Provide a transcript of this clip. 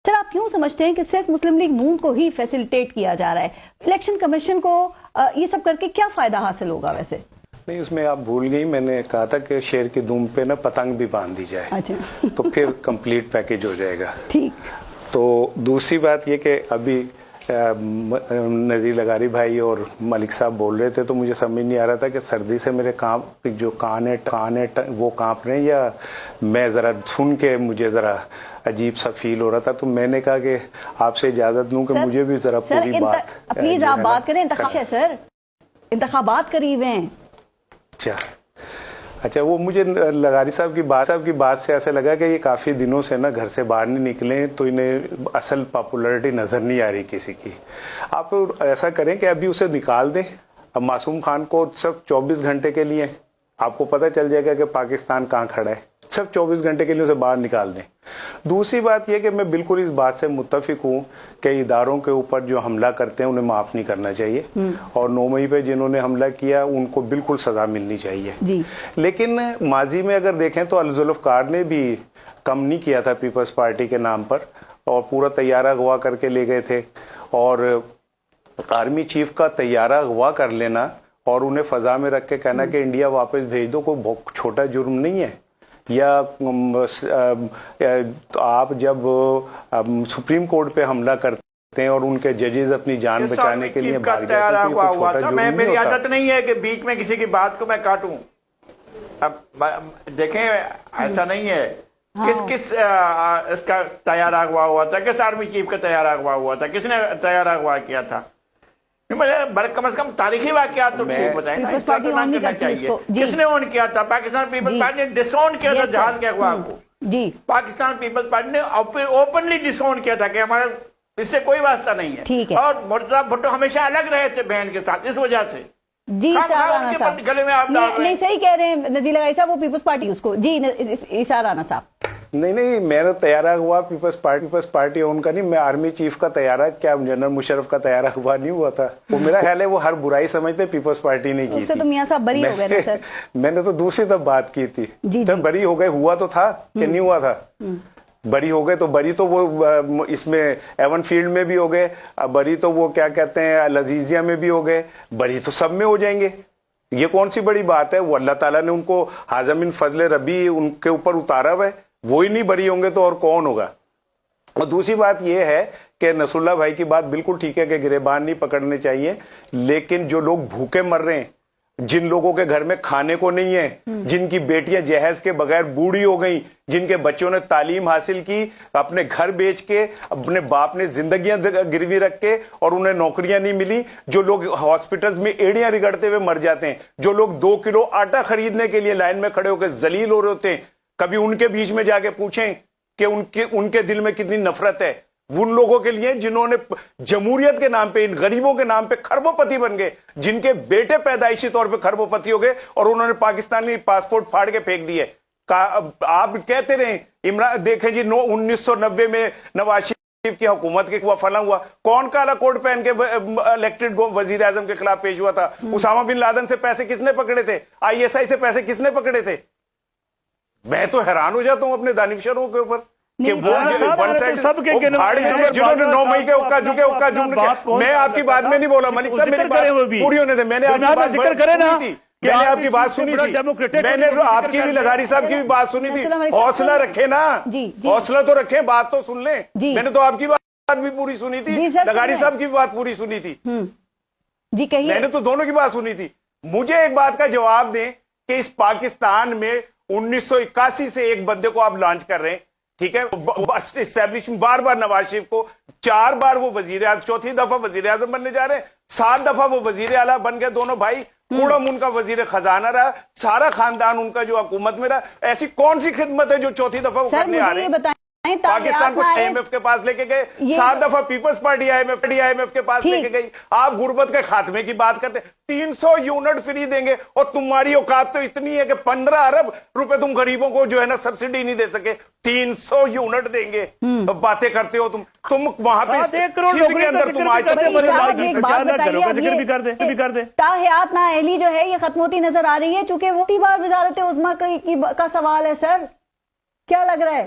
سر آپ کیوں سمجھتے ہیں کہ صرف مسلم لیگ نون کو ہی فیسیلیٹیٹ کیا جا رہا ہے؟ الیکشن کمیشن کو یہ سب کر کے کیا فائدہ حاصل ہوگا؟ ویسے نہیں، اس میں آپ بھول گئی، میں نے کہا تھا کہ شیر کی دم پہ نا پتنگ بھی باندھ دی جائے اچھا تو پھر کمپلیٹ پیکج ہو جائے گا۔ ٹھیک۔ تو دوسری بات یہ کہ ابھی نذیر لغاری بھائی اور ملک صاحب بول رہے تھے تو مجھے سمجھ نہیں آ رہا تھا کہ سردی سے میرے جو کان وہ کانپ رہے ہیں یا میں ذرا سن کے مجھے ذرا عجیب سا فیل ہو رہا تھا، تو میں نے کہا کہ آپ سے اجازت لوں کہ مجھے بھی ذرا پوری بات پلیز آپ بات کریں، انتخاب ہے سر، انتخابات قریب ہیں۔ اچھا وہ مجھے لغاری صاحب کی بات سے ایسا لگا کہ یہ کافی دنوں سے نا گھر سے باہر نہیں نکلے تو انہیں اصل پاپولرٹی نظر نہیں آ رہی کسی کی۔ آپ ایسا کریں کہ ابھی اسے نکال دیں، اب معصوم خان کو صرف 24 گھنٹے کے لیے آپ کو پتہ چل جائے گا کہ پاکستان کہاں کھڑا ہے، صرف 24 گھنٹے کے لیے اسے باہر نکال دیں۔ دوسری بات یہ کہ میں بالکل اس بات سے متفق ہوں کہ اداروں کے اوپر جو حملہ کرتے ہیں انہیں معاف نہیں کرنا چاہیے، اور 9 مئی پہ جنہوں نے حملہ کیا ان کو بالکل سزا ملنی چاہیے۔ لیکن ماضی میں اگر دیکھیں تو ذوالفقار نے بھی کم نہیں کیا تھا پیپلز پارٹی کے نام پر، اور پورا طیارہ اغوا کر کے لے گئے تھے، اور آرمی چیف کا طیارہ اغوا کر لینا اور انہیں فضا میں رکھ کے کہنا کہ انڈیا واپس بھیج دو کوئی بہت چھوٹا جرم نہیں ہے۔ یا آپ جب سپریم کورٹ پہ حملہ کرتے ہیں اور ان کے ججز اپنی جان بچانے کے لیے بھاگ جاتے ہیں، ہوا تھا۔ میری عادت نہیں ہے کہ بیچ میں کسی کی بات کو میں کاٹوں۔ اب دیکھیں ایسا نہیں ہے، کس اس کا طیارہ اغوا ہوا تھا، کس آرمی چیف کا طیارہ اغوا ہوا تھا، کس نے طیارہ اغوا کیا تھا؟ کم از کم تاریخی واقعات تو ٹھیک بتائیں نا، اس کا تو نہ کرنا چاہیے۔ کس نے اون کیا تھا؟ پاکستان پیپلز پارٹی نے ڈس اون کیا تھا جہاد کے اغوا کو۔ پاکستان پیپلز پارٹی نے اوپنلی ڈس اون کیا تھا کہ ہمارا اس سے کوئی واسطہ نہیں ہے، اور مرتضی بھٹو ہمیشہ الگ رہے تھے بہن کے ساتھ اس وجہ سے۔ جی گلے میں آپ نہیں صحیح کہہ رہے ہیں نذیر لغاری صاحب، وہ پیپلز پارٹی اس کو۔ جی اثار رانا صاحب۔ نہیں میرا طیارہ ہوا پیپلز پارٹی ان کا نہیں، میں آرمی چیف کا طیارہ، کیا جنرل مشرف کا طیارہ ہوا نہیں ہوا تھا؟ وہ میرا خیال ہے وہ ہر برائی سمجھتے پیپلز پارٹی نے کی تھی۔ تو میاں صاحب بری ہو گئے نا سر؟ میں نے تو دوسری طرف بات کی تھی، جب بری ہو گئے، ہوا تو تھا کہ نہیں ہوا تھا؟ بری ہو گئے تو بری تو وہ اس میں ایون فیلڈ میں بھی ہو گئے، بری تو وہ کیا کہتے ہیں العزیزیہ میں بھی ہو گئے، بری تو سب میں ہو جائیں گے۔ یہ کون سی بڑی بات ہے؟ وہ اللہ تعالیٰ نے ان کو حاضر من فضل ربی ان کے اوپر اتارا ہوا ہے، وہی نہیں بری ہوں گے تو اور کون ہوگا؟ اور دوسری بات یہ ہے کہ نصر اللہ بھائی کی بات بالکل ٹھیک ہے کہ گریبان نہیں پکڑنے چاہیے، لیکن جو لوگ بھوکے مر رہے ہیں، جن لوگوں کے گھر میں کھانے کو نہیں ہے، جن کی بیٹیاں جہیز کے بغیر بوڑھی ہو گئیں، جن کے بچوں نے تعلیم حاصل کی اپنے گھر بیچ کے، اپنے باپ نے زندگیاں گروی رکھ کے اور انہیں نوکریاں نہیں ملی، جو لوگ ہاسپٹلز میں ایڑیاں رگڑتے ہوئے مر جاتے ہیں، جو لوگ 2 کلو آٹا خریدنے کے لیے لائن میں کھڑے ہو کے ذلیل ہو رہے ہوتے ہیں، کبھی ان کے بیچ میں جا کے پوچھیں کہ ان کے دل میں کتنی نفرت ہے۔ ان لوگوں کے لیے جنہوں نے جمہوریت کے نام پہ، ان غریبوں کے نام پہ کھربوں پتی بن گئے، جن کے بیٹے پیدائشی طور پہ کھربوں پتی ہو گئے اور انہوں نے پاکستانی پاسپورٹ پھاڑ کے پھینک دیے۔ آپ کہتے رہے عمران، دیکھیں جی 1990 میں نواز شریف کی حکومت کے فلاں ہوا، کون کالا کوٹ پہن کے الیکٹڈ وزیر اعظم کے خلاف پیش ہوا تھا؟ اسامہ بن لادن سے پیسے کس نے پکڑے تھے؟ ISI سے پیسے کس نے پکڑے تھے؟ میں تو حیران ہو جاتا ہوں اپنے دانشوروں کے اوپر کہ وہ جنہوں نے 9 مئی کے میں آپ کی بات میں نہیں بولا، ملک صاحب میری بات پوری ہونے دیں، میں نے آپ کی بات سنی تھی، میں نے آپ کی بات سنی تھی، میں نے آپ کی بھی لغاری صاحب کی بھی بات سنی تھی۔ حوصلہ رکھے نا، حوصلہ تو رکھیں، بات تو سن لیں۔ میں نے تو آپ کی بات بھی پوری سنی تھی، لغاری صاحب کی بھی بات پوری سنی تھی، میں نے تو دونوں کی بات سنی تھی۔ مجھے ایک بات کا جواب دیں کہ اس پاکستان میں 1981 سے ایک بندے کو آپ لانچ کر رہے ہیں، ٹھیک ہے، اسٹیبلشمنٹ بار بار نواز شریف کو 4 بار وہ وزیر اعظم، 4تھی دفعہ وزیر اعظم بننے جا رہے ہیں، 7 دفعہ وہ وزیر اعلیٰ بن گئے دونوں بھائی، کوڑم ان کا وزیر خزانہ رہا، سارا خاندان ان کا جو حکومت میں رہا۔ ایسی کون سی خدمت ہے جو 4تھی دفعہ وہ کرنے آ رہے ہیں؟ پاکستان کو IMF کے پاس لے کے گئے، 7 دفعہ پیپلز پارٹی IMF کے پاس لے کے گئی۔ آپ غربت کے خاتمے کی بات کرتے، 300 یونٹ فری دیں گے، اور تمہاری اوقات تو اتنی ہے کہ 15 ارب روپے تم غریبوں کو جو ہے نا سبسڈی نہیں دے سکے، 300 یونٹ دیں گے، باتیں کرتے ہو تم وہاں پہ سندھ کے اندر تم آج تاحیات نااہلی جو ہے یہ ختم ہوتی نظر آ رہی ہے، چونکہ وہ بار وزارت عظمیٰ کا سوال ہے۔ سر کیا لگ رہا ہے؟